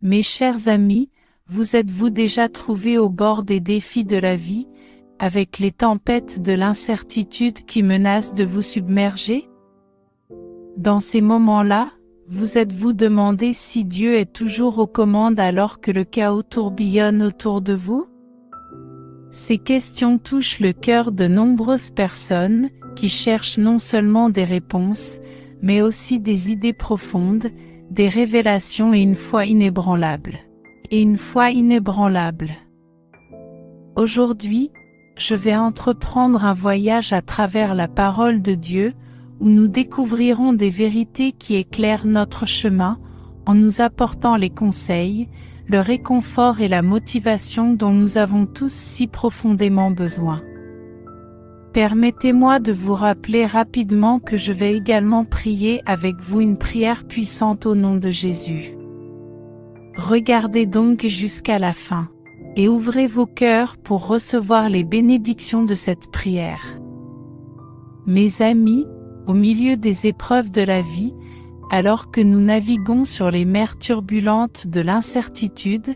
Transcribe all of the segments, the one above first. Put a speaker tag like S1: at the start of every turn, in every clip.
S1: Mes chers amis, vous êtes-vous déjà trouvés au bord des défis de la vie, avec les tempêtes de l'incertitude qui menacent de vous submerger? Dans ces moments-là, vous êtes-vous demandé si Dieu est toujours aux commandes alors que le chaos tourbillonne autour de vous? Ces questions touchent le cœur de nombreuses personnes qui cherchent non seulement des réponses, mais aussi des idées profondes, des révélations et une foi inébranlable. Aujourd'hui, je vais entreprendre un voyage à travers la parole de Dieu, où nous découvrirons des vérités qui éclairent notre chemin, en nous apportant les conseils, le réconfort et la motivation dont nous avons tous si profondément besoin. Permettez-moi de vous rappeler rapidement que je vais également prier avec vous une prière puissante au nom de Jésus. Regardez donc jusqu'à la fin, et ouvrez vos cœurs pour recevoir les bénédictions de cette prière. Mes amis, au milieu des épreuves de la vie, alors que nous naviguons sur les mers turbulentes de l'incertitude,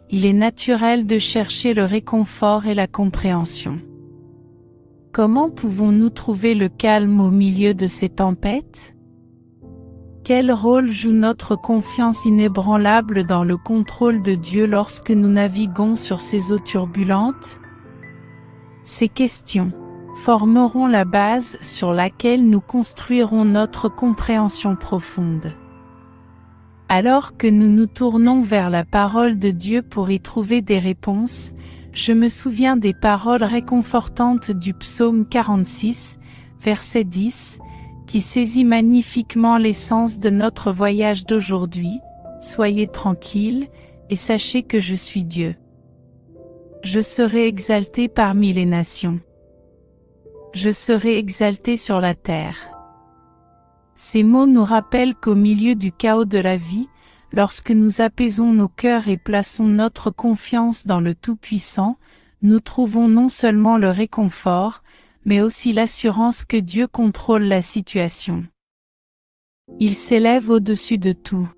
S1: il est naturel de chercher le réconfort et la compréhension. Comment pouvons-nous trouver le calme au milieu de ces tempêtes? Quel rôle joue notre confiance inébranlable dans le contrôle de Dieu lorsque nous naviguons sur ces eaux turbulentes? Ces questions formeront la base sur laquelle nous construirons notre compréhension profonde. Alors que nous nous tournons vers la parole de Dieu pour y trouver des réponses, je me souviens des paroles réconfortantes du psaume 46, verset 10, qui saisit magnifiquement l'essence de notre voyage d'aujourd'hui. Soyez tranquilles, et sachez que je suis Dieu. Je serai exalté parmi les nations. Je serai exalté sur la terre. Ces mots nous rappellent qu'au milieu du chaos de la vie, lorsque nous apaisons nos cœurs et plaçons notre confiance dans le Tout-Puissant, nous trouvons non seulement le réconfort, mais aussi l'assurance que Dieu contrôle la situation. Il s'élève au-dessus de tout.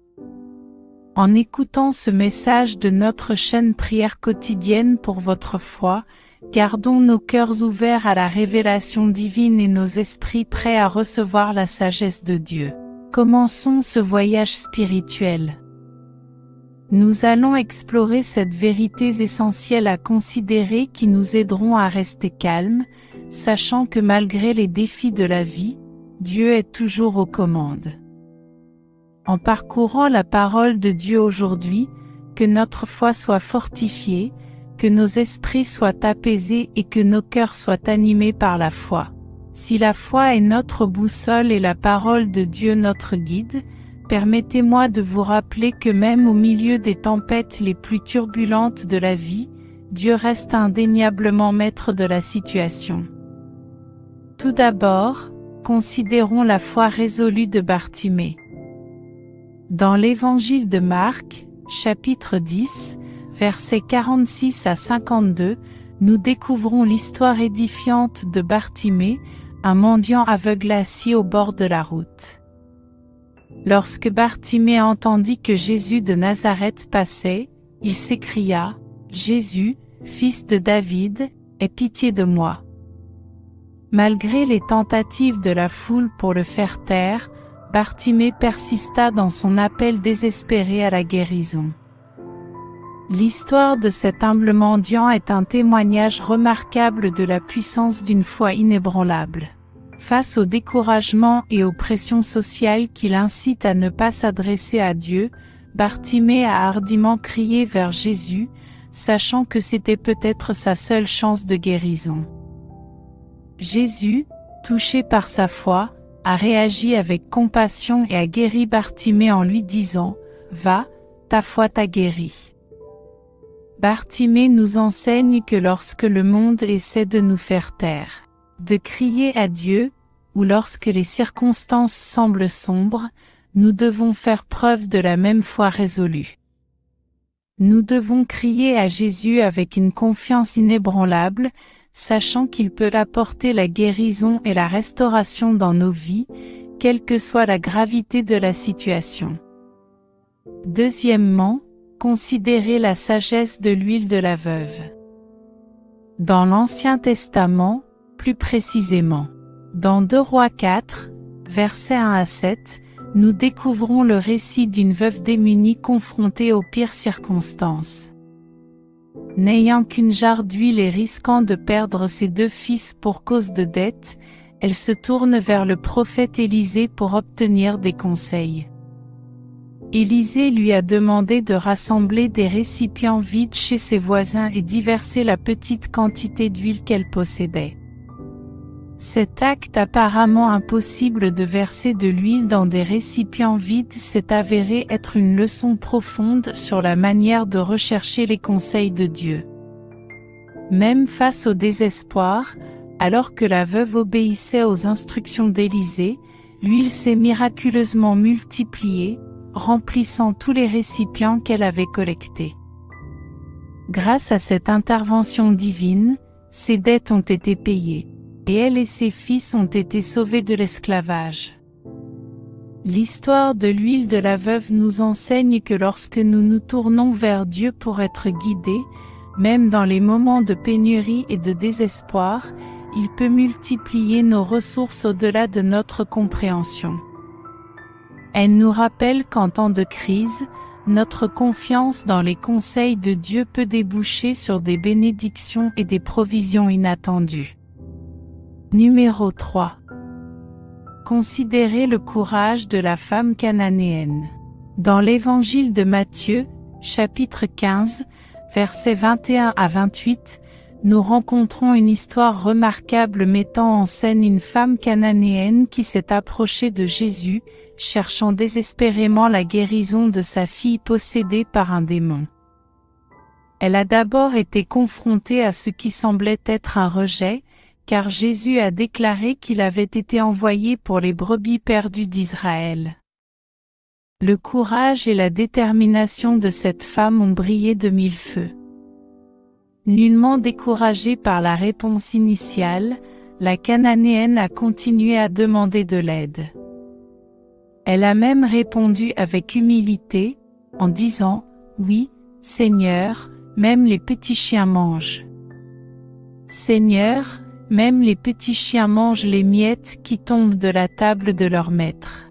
S1: En écoutant ce message de notre chaîne Prière quotidienne pour votre foi, gardons nos cœurs ouverts à la révélation divine et nos esprits prêts à recevoir la sagesse de Dieu. Commençons ce voyage spirituel. Nous allons explorer cette vérité essentielle à considérer qui nous aideront à rester calmes, sachant que malgré les défis de la vie, Dieu est toujours aux commandes. En parcourant la parole de Dieu aujourd'hui, que notre foi soit fortifiée, que nos esprits soient apaisés et que nos cœurs soient animés par la foi. Si la foi est notre boussole et la parole de Dieu notre guide, permettez-moi de vous rappeler que même au milieu des tempêtes les plus turbulentes de la vie, Dieu reste indéniablement maître de la situation. Tout d'abord, considérons la foi résolue de Bartimée. Dans l'évangile de Marc, chapitre 10, versets 46 à 52, nous découvrons l'histoire édifiante de Bartimée, un mendiant aveugle assis au bord de la route. Lorsque Bartimée entendit que Jésus de Nazareth passait, il s'écria: « Jésus, fils de David, aie pitié de moi. » Malgré les tentatives de la foule pour le faire taire, Bartimée persista dans son appel désespéré à la guérison. L'histoire de cet humble mendiant est un témoignage remarquable de la puissance d'une foi inébranlable. Face au découragement et aux pressions sociales qui l'incitent à ne pas s'adresser à Dieu, Bartimée a hardiment crié vers Jésus, sachant que c'était peut-être sa seule chance de guérison. Jésus, touché par sa foi, a réagi avec compassion et a guéri Bartimée en lui disant: « Va, ta foi t'a guéri. » Bartimée nous enseigne que lorsque le monde essaie de nous faire taire, de crier à Dieu, ou lorsque les circonstances semblent sombres, nous devons faire preuve de la même foi résolue. Nous devons crier à Jésus avec une confiance inébranlable, sachant qu'il peut apporter la guérison et la restauration dans nos vies, quelle que soit la gravité de la situation. Deuxièmement, Considérez la sagesse de l'huile de la veuve. Dans l'Ancien Testament, plus précisément, dans 2 Rois 4, versets 1 à 7, nous découvrons le récit d'une veuve démunie confrontée aux pires circonstances. N'ayant qu'une jarre d'huile et risquant de perdre ses 2 fils pour cause de dette, elle se tourne vers le prophète Élisée pour obtenir des conseils. Élisée lui a demandé de rassembler des récipients vides chez ses voisins et d'y verser la petite quantité d'huile qu'elle possédait. Cet acte apparemment impossible de verser de l'huile dans des récipients vides s'est avéré être une leçon profonde sur la manière de rechercher les conseils de Dieu. Même face au désespoir, alors que la veuve obéissait aux instructions d'Élisée, l'huile s'est miraculeusement multipliée, remplissant tous les récipients qu'elle avait collectés. Grâce à cette intervention divine, ses dettes ont été payées, et elle et ses fils ont été sauvés de l'esclavage. L'histoire de l'huile de la veuve nous enseigne que lorsque nous nous tournons vers Dieu pour être guidés, même dans les moments de pénurie et de désespoir, il peut multiplier nos ressources au-delà de notre compréhension. Elle nous rappelle qu'en temps de crise, notre confiance dans les conseils de Dieu peut déboucher sur des bénédictions et des provisions inattendues. Numéro 3. Considérez le courage de la femme cananéenne. Dans l'Évangile de Matthieu, chapitre 15, versets 21 à 28, nous rencontrons une histoire remarquable mettant en scène une femme cananéenne qui s'est approchée de Jésus, cherchant désespérément la guérison de sa fille possédée par un démon. Elle a d'abord été confrontée à ce qui semblait être un rejet, car Jésus a déclaré qu'il avait été envoyé pour les brebis perdues d'Israël. Le courage et la détermination de cette femme ont brillé de 1000 feux. Nullement découragée par la réponse initiale, la Cananéenne a continué à demander de l'aide. Elle a même répondu avec humilité, en disant « Oui, Seigneur, même les petits chiens mangent. » Seigneur, même les petits chiens mangent les miettes qui tombent de la table de leur maître.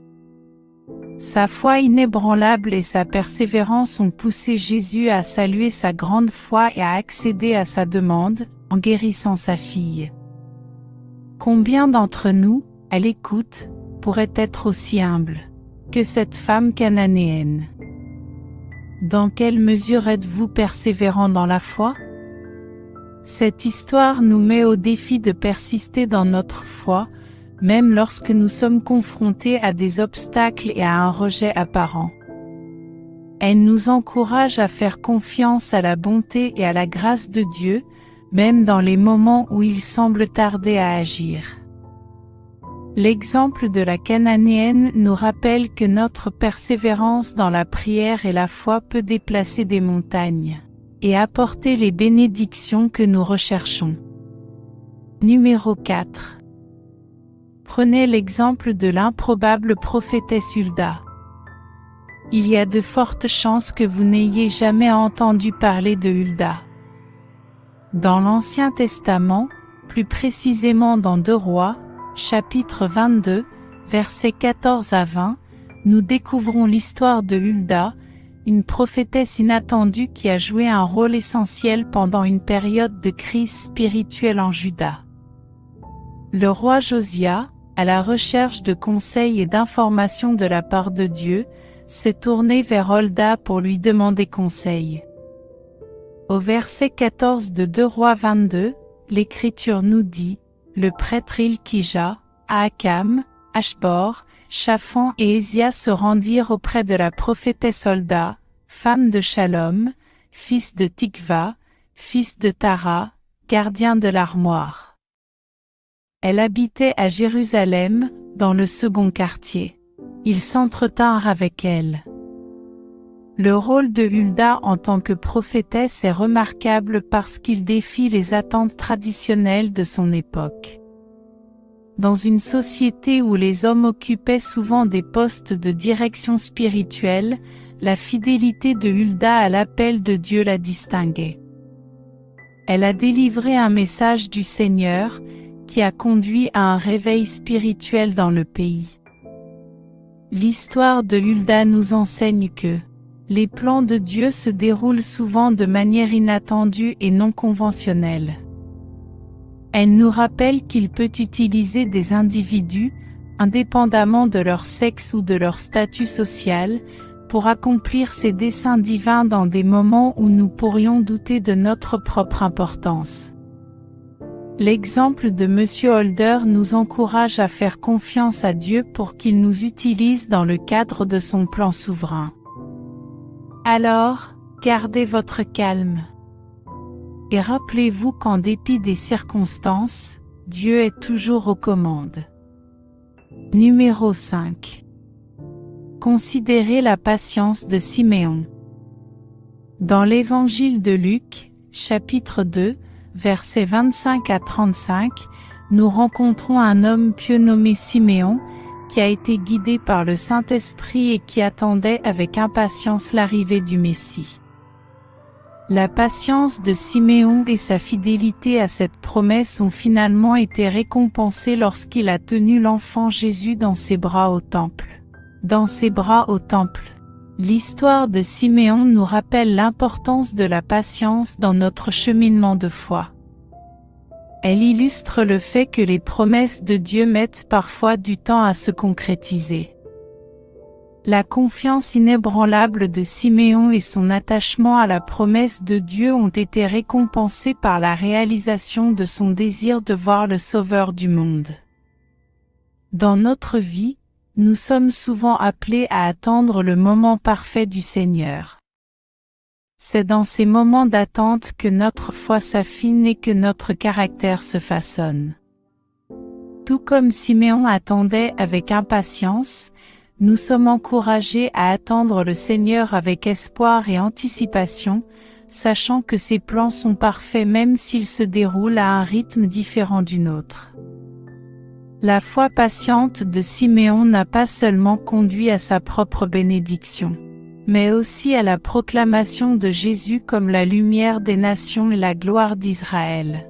S1: Sa foi inébranlable et sa persévérance ont poussé Jésus à saluer sa grande foi et à accéder à sa demande, en guérissant sa fille. Combien d'entre nous, à l'écoute, pourraient être aussi humbles que cette femme cananéenne? Dans quelle mesure êtes-vous persévérant dans la foi? Cette histoire nous met au défi de persister dans notre foi, même lorsque nous sommes confrontés à des obstacles et à un rejet apparent. Elle nous encourage à faire confiance à la bonté et à la grâce de Dieu, même dans les moments où il semble tarder à agir. L'exemple de la Cananéenne nous rappelle que notre persévérance dans la prière et la foi peut déplacer des montagnes et apporter les bénédictions que nous recherchons. Numéro 4. Prenez l'exemple de l'improbable prophétesse Hulda. Il y a de fortes chances que vous n'ayez jamais entendu parler de Hulda. Dans l'Ancien Testament, plus précisément dans 2 Rois, chapitre 22, versets 14 à 20, nous découvrons l'histoire de Hulda, une prophétesse inattendue qui a joué un rôle essentiel pendant une période de crise spirituelle en Juda. Le roi Josia, à la recherche de conseils et d'informations de la part de Dieu, s'est tourné vers Hulda pour lui demander conseil. Au verset 14 de 2 Rois 22, l'Écriture nous dit « Le prêtre Ilkija, Ahakam, Ashbor, Shaphan et Ésia se rendirent auprès de la prophétesse Hulda, femme de Shalom, fils de Tikva, fils de Tara, gardien de l'armoire. Elle habitait à Jérusalem, dans le second quartier. Ils s'entretinrent avec elle. Le rôle de Hulda en tant que prophétesse est remarquable parce qu'il défie les attentes traditionnelles de son époque. Dans une société où les hommes occupaient souvent des postes de direction spirituelle, la fidélité de Hulda à l'appel de Dieu la distinguait. Elle a délivré un message du Seigneur, qui a conduit à un réveil spirituel dans le pays. L'histoire de Hulda nous enseigne que les plans de Dieu se déroulent souvent de manière inattendue et non conventionnelle. Elle nous rappelle qu'il peut utiliser des individus, indépendamment de leur sexe ou de leur statut social, pour accomplir ses desseins divins dans des moments où nous pourrions douter de notre propre importance. L'exemple de M. Holder nous encourage à faire confiance à Dieu pour qu'il nous utilise dans le cadre de son plan souverain. Alors, gardez votre calme. Et rappelez-vous qu'en dépit des circonstances, Dieu est toujours aux commandes. Numéro 5. Considérez la patience de Siméon. Dans l'Évangile de Luc, chapitre 2, versets 25 à 35, nous rencontrons un homme pieux nommé Siméon, qui a été guidé par le Saint-Esprit et qui attendait avec impatience l'arrivée du Messie. La patience de Siméon et sa fidélité à cette promesse ont finalement été récompensées lorsqu'il a tenu l'enfant Jésus dans ses bras au temple. Dans ses bras au temple. L'histoire de Siméon nous rappelle l'importance de la patience dans notre cheminement de foi. Elle illustre le fait que les promesses de Dieu mettent parfois du temps à se concrétiser. La confiance inébranlable de Siméon et son attachement à la promesse de Dieu ont été récompensés par la réalisation de son désir de voir le Sauveur du monde. Dans notre vie, nous sommes souvent appelés à attendre le moment parfait du Seigneur. C'est dans ces moments d'attente que notre foi s'affine et que notre caractère se façonne. Tout comme Siméon attendait avec impatience, nous sommes encouragés à attendre le Seigneur avec espoir et anticipation, sachant que ses plans sont parfaits même s'ils se déroulent à un rythme différent du nôtre. La foi patiente de Siméon n'a pas seulement conduit à sa propre bénédiction, mais aussi à la proclamation de Jésus comme la lumière des nations et la gloire d'Israël.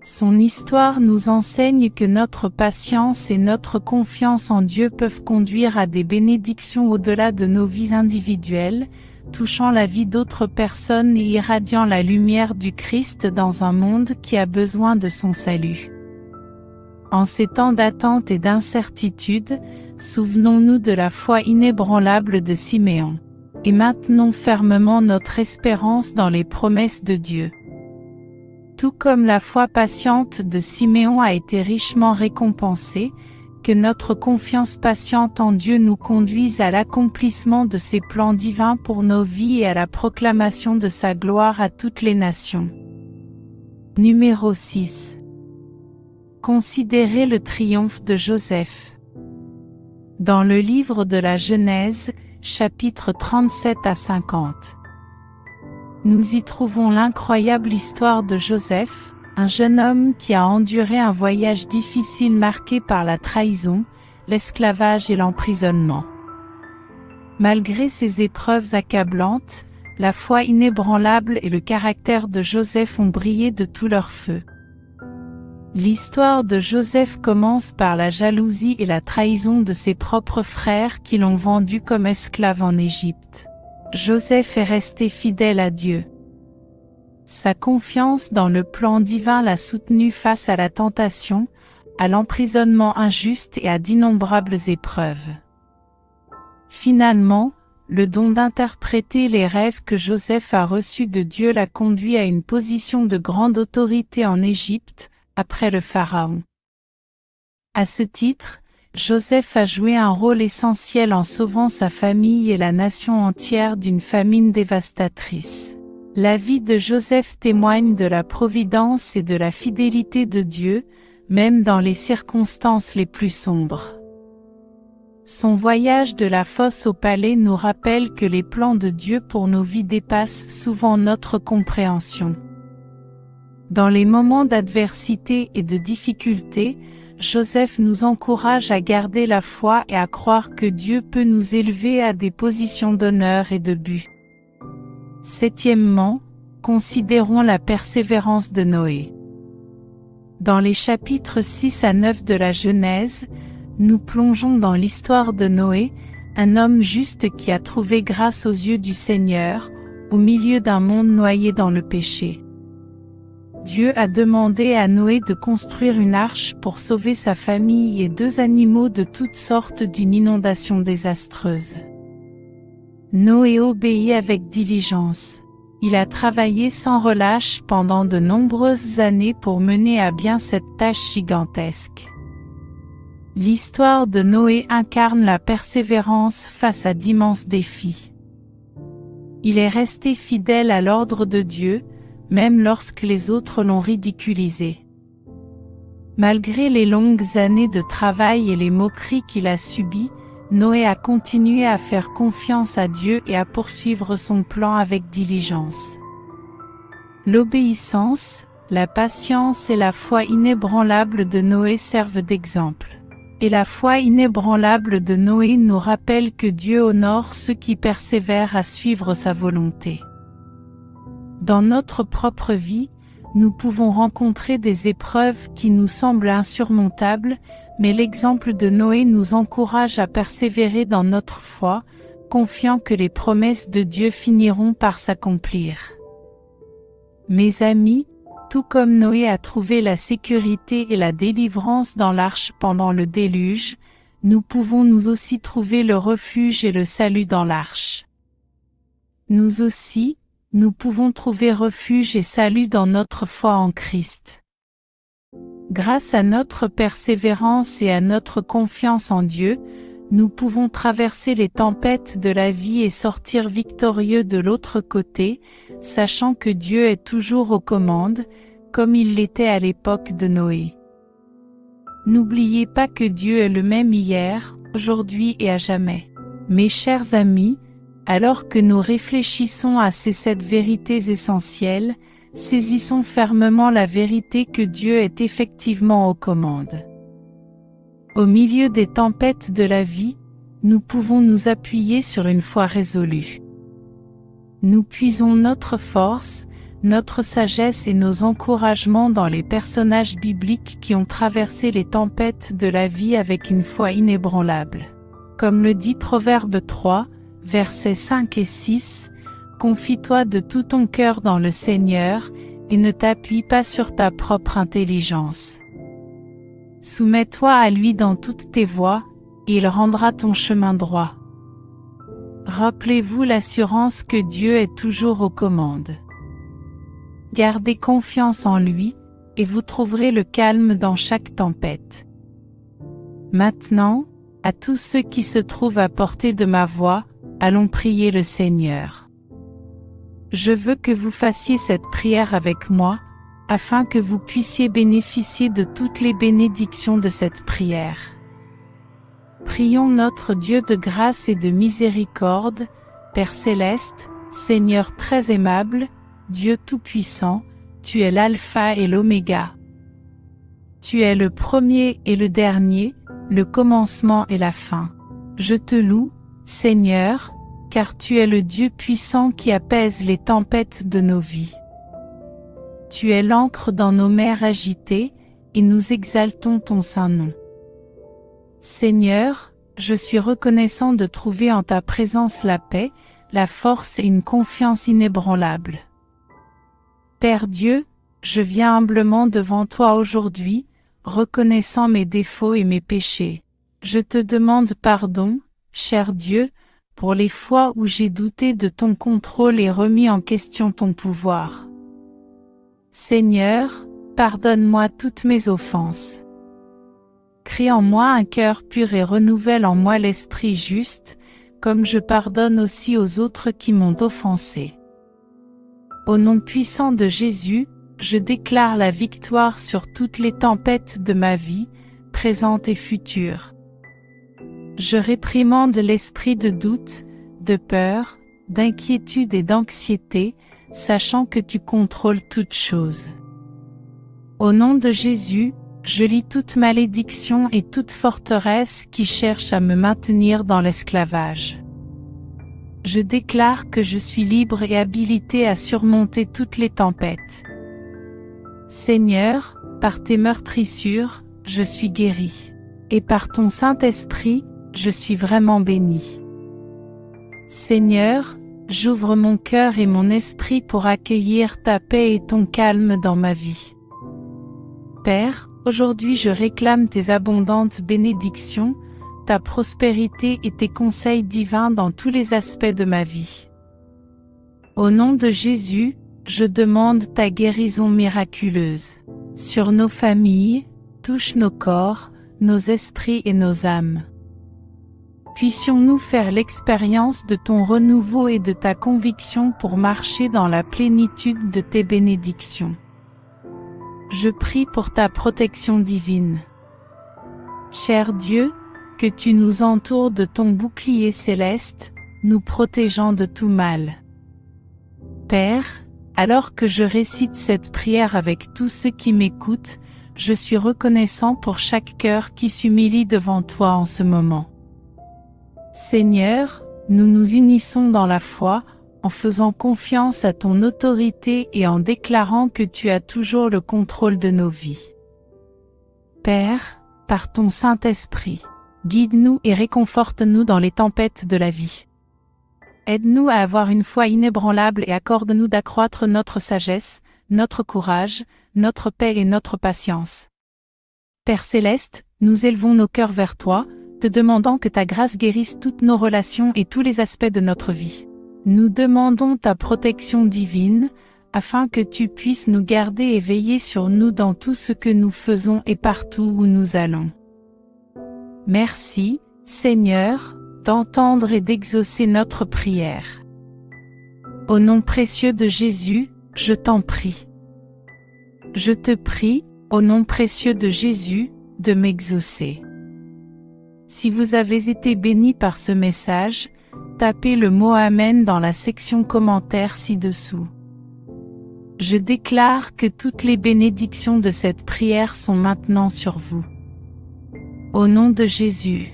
S1: Son histoire nous enseigne que notre patience et notre confiance en Dieu peuvent conduire à des bénédictions au-delà de nos vies individuelles, touchant la vie d'autres personnes et irradiant la lumière du Christ dans un monde qui a besoin de son salut. En ces temps d'attente et d'incertitude, souvenons-nous de la foi inébranlable de Siméon, et maintenons fermement notre espérance dans les promesses de Dieu. Tout comme la foi patiente de Siméon a été richement récompensée, que notre confiance patiente en Dieu nous conduise à l'accomplissement de ses plans divins pour nos vies et à la proclamation de sa gloire à toutes les nations. Numéro 6. Considérez le triomphe de Joseph. Dans le livre de la Genèse, chapitres 37 à 50. Nous y trouvons l'incroyable histoire de Joseph, un jeune homme qui a enduré un voyage difficile marqué par la trahison, l'esclavage et l'emprisonnement. Malgré ces épreuves accablantes, la foi inébranlable et le caractère de Joseph ont brillé de tout leur feu. L'histoire de Joseph commence par la jalousie et la trahison de ses propres frères qui l'ont vendu comme esclave en Égypte. Joseph est resté fidèle à Dieu. Sa confiance dans le plan divin l'a soutenu face à la tentation, à l'emprisonnement injuste et à d'innombrables épreuves. Finalement, le don d'interpréter les rêves que Joseph a reçus de Dieu l'a conduit à une position de grande autorité en Égypte, après le Pharaon. À ce titre, Joseph a joué un rôle essentiel en sauvant sa famille et la nation entière d'une famine dévastatrice. La vie de Joseph témoigne de la providence et de la fidélité de Dieu, même dans les circonstances les plus sombres. Son voyage de la fosse au palais nous rappelle que les plans de Dieu pour nos vies dépassent souvent notre compréhension. Dans les moments d'adversité et de difficulté, Joseph nous encourage à garder la foi et à croire que Dieu peut nous élever à des positions d'honneur et de but. Septièmement, considérons la persévérance de Noé. Dans les chapitres 6 à 9 de la Genèse, nous plongeons dans l'histoire de Noé, un homme juste qui a trouvé grâce aux yeux du Seigneur, au milieu d'un monde noyé dans le péché. Dieu a demandé à Noé de construire une arche pour sauver sa famille et 2 animaux de toutes sortes d'une inondation désastreuse. Noé obéit avec diligence. Il a travaillé sans relâche pendant de nombreuses années pour mener à bien cette tâche gigantesque. L'histoire de Noé incarne la persévérance face à d'immenses défis. Il est resté fidèle à l'ordre de Dieu, même lorsque les autres l'ont ridiculisé. Malgré les longues années de travail et les moqueries qu'il a subies, Noé a continué à faire confiance à Dieu et à poursuivre son plan avec diligence. L'obéissance, la patience et la foi inébranlable de Noé servent d'exemple. Et la foi inébranlable de Noé nous rappelle que Dieu honore ceux qui persévèrent à suivre sa volonté. Dans notre propre vie, nous pouvons rencontrer des épreuves qui nous semblent insurmontables, mais l'exemple de Noé nous encourage à persévérer dans notre foi, confiant que les promesses de Dieu finiront par s'accomplir. Mes amis, tout comme Noé a trouvé la sécurité et la délivrance dans l'arche pendant le déluge, nous pouvons nous aussi trouver le refuge et le salut dans l'arche. Nous aussi, nous pouvons trouver refuge et salut dans notre foi en Christ. Grâce à notre persévérance et à notre confiance en Dieu, nous pouvons traverser les tempêtes de la vie et sortir victorieux de l'autre côté, sachant que Dieu est toujours aux commandes, comme il l'était à l'époque de Noé. N'oubliez pas que Dieu est le même hier, aujourd'hui et à jamais. Mes chers amis, alors que nous réfléchissons à ces 7 vérités essentielles, saisissons fermement la vérité que Dieu est effectivement aux commandes. Au milieu des tempêtes de la vie, nous pouvons nous appuyer sur une foi résolue. Nous puisons notre force, notre sagesse et nos encouragements dans les personnages bibliques qui ont traversé les tempêtes de la vie avec une foi inébranlable. Comme le dit Proverbe 3, versets 5 et 6, « Confie-toi de tout ton cœur dans le Seigneur, et ne t'appuie pas sur ta propre intelligence. Soumets-toi à lui dans toutes tes voies, et il rendra ton chemin droit. » Rappelez-vous l'assurance que Dieu est toujours aux commandes. Gardez confiance en lui, et vous trouverez le calme dans chaque tempête. Maintenant, à tous ceux qui se trouvent à portée de ma voix, allons prier le Seigneur. Je veux que vous fassiez cette prière avec moi, afin que vous puissiez bénéficier de toutes les bénédictions de cette prière. Prions notre Dieu de grâce et de miséricorde, Père céleste, Seigneur très aimable, Dieu tout-puissant, tu es l'alpha et l'oméga. Tu es le premier et le dernier, le commencement et la fin. Je te loue, Seigneur, car tu es le Dieu puissant qui apaise les tempêtes de nos vies. Tu es l'ancre dans nos mers agitées, et nous exaltons ton saint nom. Seigneur, je suis reconnaissant de trouver en ta présence la paix, la force et une confiance inébranlable. Père Dieu, je viens humblement devant toi aujourd'hui, reconnaissant mes défauts et mes péchés. Je te demande pardon, cher Dieu, pour les fois où j'ai douté de ton contrôle et remis en question ton pouvoir. Seigneur, pardonne-moi toutes mes offenses. Crée en moi un cœur pur et renouvelle en moi l'esprit juste, comme je pardonne aussi aux autres qui m'ont offensé. Au nom puissant de Jésus, je déclare la victoire sur toutes les tempêtes de ma vie, présente et future. Je réprimande l'esprit de doute, de peur, d'inquiétude et d'anxiété, sachant que tu contrôles toutes choses. Au nom de Jésus, Je lis toute malédiction et toute forteresse qui cherche à me maintenir dans l'esclavage. Je déclare que je suis libre et habilité à surmonter toutes les tempêtes. Seigneur, par tes meurtrissures, je suis guéri. Et par ton Saint-Esprit, je suis vraiment béni. Seigneur, j'ouvre mon cœur et mon esprit pour accueillir ta paix et ton calme dans ma vie. Père, aujourd'hui je réclame tes abondantes bénédictions, ta prospérité et tes conseils divins dans tous les aspects de ma vie. Au nom de Jésus, je demande ta guérison miraculeuse. Sur nos familles, touche nos corps, nos esprits et nos âmes. Puissions-nous faire l'expérience de ton renouveau et de ta conviction pour marcher dans la plénitude de tes bénédictions. Je prie pour ta protection divine. Cher Dieu, que tu nous entoures de ton bouclier céleste, nous protégeant de tout mal. Père, alors que je récite cette prière avec tous ceux qui m'écoutent, je suis reconnaissant pour chaque cœur qui s'humilie devant toi en ce moment. Seigneur, nous nous unissons dans la foi, en faisant confiance à ton autorité et en déclarant que tu as toujours le contrôle de nos vies. Père, par ton Saint-Esprit, guide-nous et réconforte-nous dans les tempêtes de la vie. Aide-nous à avoir une foi inébranlable et accorde-nous d'accroître notre sagesse, notre courage, notre paix et notre patience. Père céleste, nous élevons nos cœurs vers toi, te demandant que ta grâce guérisse toutes nos relations et tous les aspects de notre vie. Nous demandons ta protection divine, afin que tu puisses nous garder et veiller sur nous dans tout ce que nous faisons et partout où nous allons. Merci, Seigneur, d'entendre et d'exaucer notre prière. Au nom précieux de Jésus, je t'en prie. Je te prie, au nom précieux de Jésus, de m'exaucer. Si vous avez été bénis par ce message, tapez le mot Amen dans la section commentaires ci-dessous. Je déclare que toutes les bénédictions de cette prière sont maintenant sur vous. Au nom de Jésus.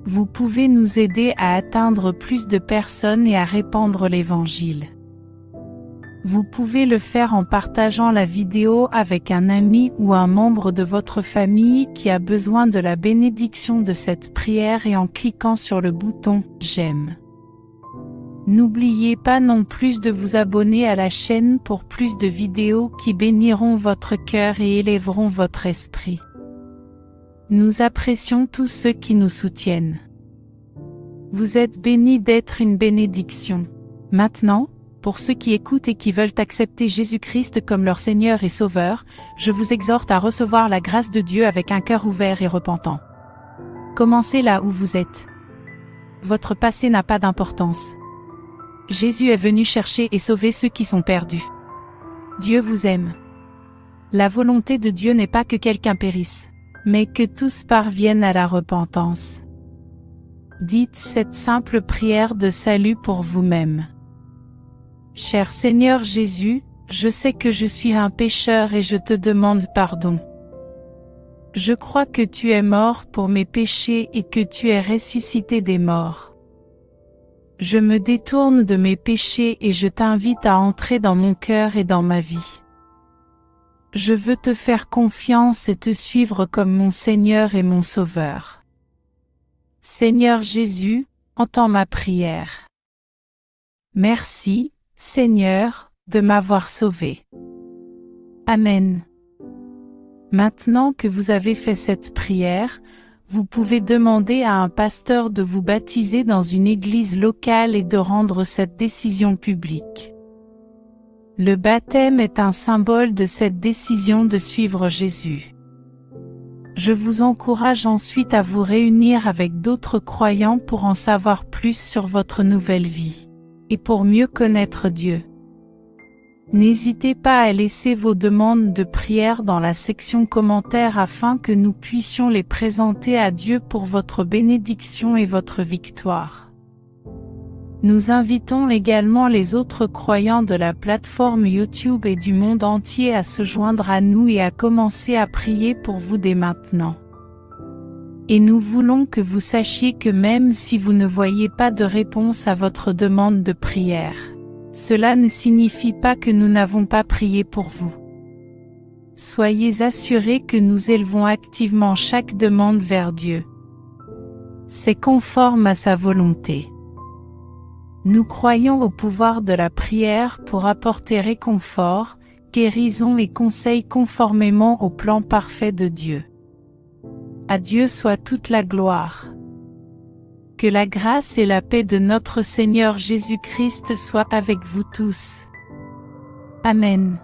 S1: Vous pouvez nous aider à atteindre plus de personnes et à répandre l'Évangile. Vous pouvez le faire en partageant la vidéo avec un ami ou un membre de votre famille qui a besoin de la bénédiction de cette prière et en cliquant sur le bouton « J'aime ». N'oubliez pas non plus de vous abonner à la chaîne pour plus de vidéos qui béniront votre cœur et élèveront votre esprit. Nous apprécions tous ceux qui nous soutiennent. Vous êtes bénis d'être une bénédiction. Maintenant, pour ceux qui écoutent et qui veulent accepter Jésus-Christ comme leur Seigneur et Sauveur, je vous exhorte à recevoir la grâce de Dieu avec un cœur ouvert et repentant. Commencez là où vous êtes. Votre passé n'a pas d'importance. Jésus est venu chercher et sauver ceux qui sont perdus. Dieu vous aime. La volonté de Dieu n'est pas que quelqu'un périsse, mais que tous parviennent à la repentance. Dites cette simple prière de salut pour vous-même. Cher Seigneur Jésus, je sais que je suis un pécheur et je te demande pardon. Je crois que tu es mort pour mes péchés et que tu es ressuscité des morts. Je me détourne de mes péchés et je t'invite à entrer dans mon cœur et dans ma vie. Je veux te faire confiance et te suivre comme mon Seigneur et mon Sauveur. Seigneur Jésus, entends ma prière. Merci, Seigneur, de m'avoir sauvé. Amen. Maintenant que vous avez fait cette prière, vous pouvez demander à un pasteur de vous baptiser dans une église locale et de rendre cette décision publique. Le baptême est un symbole de cette décision de suivre Jésus. Je vous encourage ensuite à vous réunir avec d'autres croyants pour en savoir plus sur votre nouvelle vie, et pour mieux connaître Dieu. N'hésitez pas à laisser vos demandes de prière dans la section commentaires afin que nous puissions les présenter à Dieu pour votre bénédiction et votre victoire. Nous invitons également les autres croyants de la plateforme YouTube et du monde entier à se joindre à nous et à commencer à prier pour vous dès maintenant. Et nous voulons que vous sachiez que même si vous ne voyez pas de réponse à votre demande de prière, cela ne signifie pas que nous n'avons pas prié pour vous. Soyez assurés que nous élevons activement chaque demande vers Dieu. C'est conforme à sa volonté. Nous croyons au pouvoir de la prière pour apporter réconfort, guérison et conseil conformément au plan parfait de Dieu. À Dieu soit toute la gloire. Que la grâce et la paix de notre Seigneur Jésus-Christ soient avec vous tous. Amen.